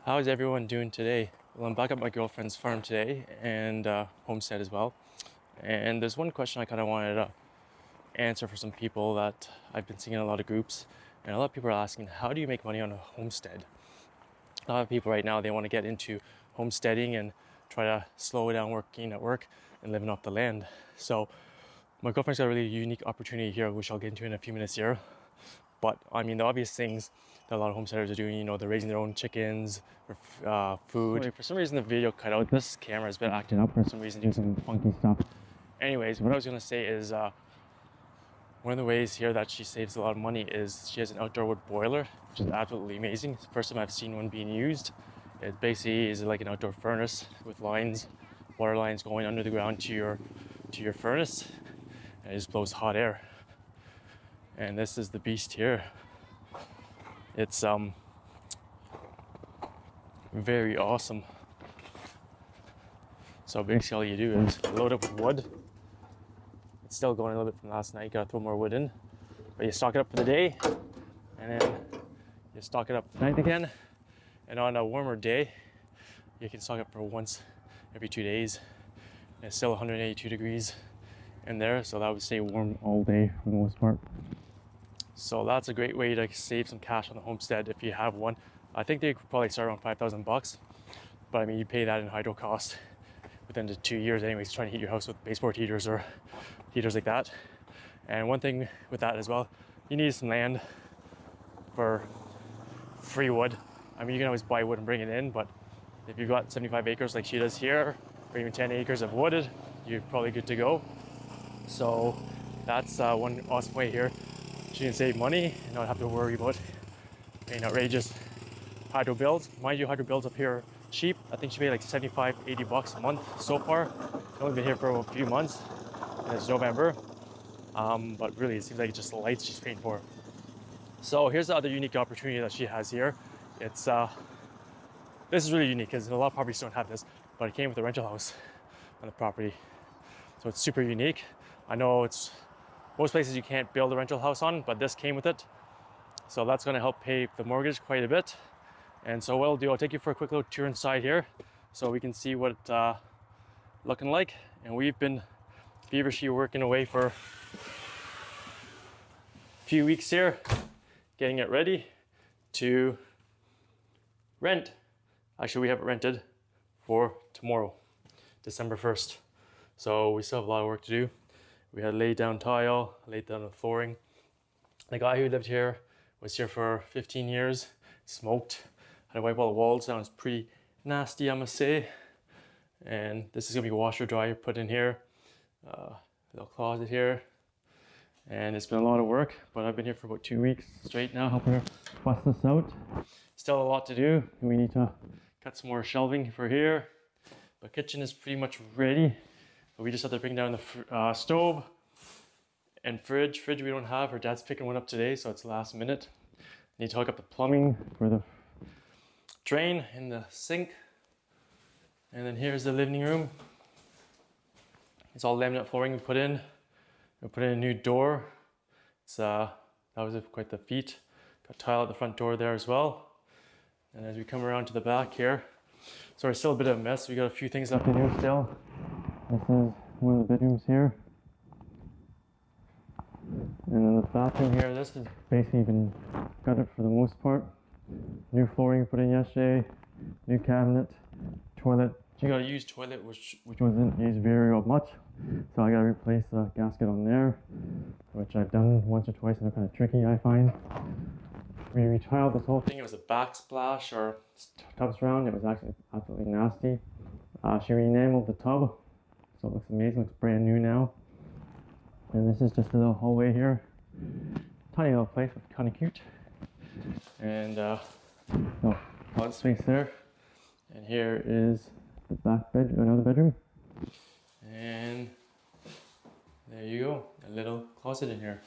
How's everyone doing today? Well, I'm back at my girlfriend's farm today and homestead as well. And there's one question I kind of wanted to answer for some people that I've been seeing in a lot of groups. And a lot of people are asking, how do you make money on a homestead? A lot of people right now, they want to get into homesteading and try to slow down working at work and living off the land. So my girlfriend's got a really unique opportunity here, which I'll get into in a few minutes here. But I mean, the obvious things that a lot of homesteaders are doing, they're raising their own chickens or food. Sorry, for some reason the video cut out. This camera has been acting up for some reason, doing some funky stuff. Anyways, what I was gonna say is one of the ways here that she saves a lot of money is she has an outdoor wood boiler, which is absolutely amazing. It's the first time I've seen one being used. It basically is like an outdoor furnace with lines, water lines going under the ground to your furnace, and it just blows hot air. And this is the beast here. It's very awesome. So basically all you do is load up with wood. It's still going a little bit from last night, you gotta throw more wood in. But you stock it up for the day, and then you stock it up tonight again. And on a warmer day, you can stock it for once every 2 days. And it's still 182 degrees in there, so that would stay warm all day for the most part. So that's a great way to save some cash on the homestead if you have one. I think they could probably start around 5,000 bucks, but I mean, you pay that in hydro cost within the 2 years anyways, trying to heat your house with baseboard heaters or heaters like that. And one thing with that as well, you need some land for free wood. I mean, you can always buy wood and bring it in, but if you've got 75 acres like she does here, or even 10 acres of wooded, you're probably good to go. So that's one awesome way here. She can save money and not have to worry about paying outrageous hydro bills. Mind you, hydro bills up here are cheap. I think she paid like 75, 80 bucks a month so far. She's only been here for a few months, and it's November. But really, it seems like it's just the lights she's paying for. So here's the other unique opportunity that she has here. It's this is really unique because a lot of properties don't have this, but it came with a rental house on the property. So it's super unique. I know it's most places you can't build a rental house on, but this came with it. So that's gonna help pay the mortgage quite a bit. And so what I'll do, I'll take you for a quick little tour inside here so we can see what it's looking like. And we've been feverishly working away for a few weeks here, getting it ready to rent. Actually, we have it rented for tomorrow, December 1st. So we still have a lot of work to do. We had laid down tile, laid down the flooring. The guy who lived here was here for 15 years, smoked, had to wipe all the walls down. It's pretty nasty, I must say. And this is gonna be a washer dryer put in here, little closet here. And it's been a lot of work, but I've been here for about 2 weeks straight now, helping her bust this out. Still a lot to do. We need to cut some more shelving for here. The kitchen is pretty much ready. But we just have to bring down the stove and fridge. Fridge we don't have. Her dad's picking one up today, so it's last minute. Need to hook up the plumbing for the drain in the sink. And then here's the living room. It's all laminate flooring we put in. We put in a new door. It's that was quite the feat. Got tile at the front door there as well. And as we come around to the back here, so it's still a bit of a mess. We got a few things left in here still. This is one of the bedrooms here. And then the bathroom here, this has basically been gutted for the most part. New flooring put in yesterday, new cabinet, toilet. You got a used toilet which wasn't used very much. So I gotta replace the gasket on there, which I've done once or twice and they're kind of tricky, I find. We retiled this whole thing. It was a backsplash or tub surround. It was actually absolutely nasty. She re-enameled the tub. So it looks amazing, looks brand new now. And this is just a little hallway here. Tiny little place, but kind of cute. And closet space there. And here is the back bed, another bedroom. And there you go, a little closet in here.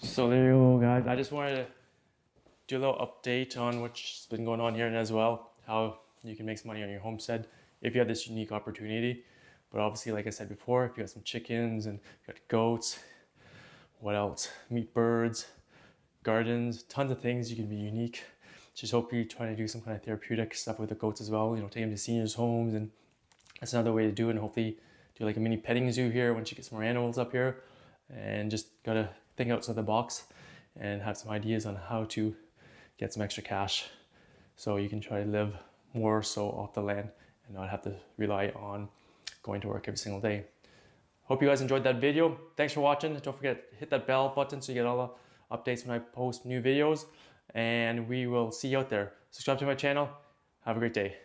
So there you go, guys. I just wanted to do a little update on what's been going on here and as well, how you can make some money on your homestead if you have this unique opportunity. But obviously, like I said before, if you got some chickens and you got goats, what else? Meat birds, gardens, tons of things. You can be unique. Just hope you're trying to do some kind of therapeutic stuff with the goats as well. You know, take them to seniors' homes, and that's another way to do it. And hopefully do like a mini petting zoo here once you get some more animals up here. And just gotta think outside the box and have some ideas on how to get some extra cash so you can try to live more so off the land and not have to rely on going to work every single day. Hope you guys enjoyed that video. Thanks for watching. Don't forget to hit that bell button so you get all the updates when I post new videos, and we will see you out there. Subscribe to my channel. Have a great day.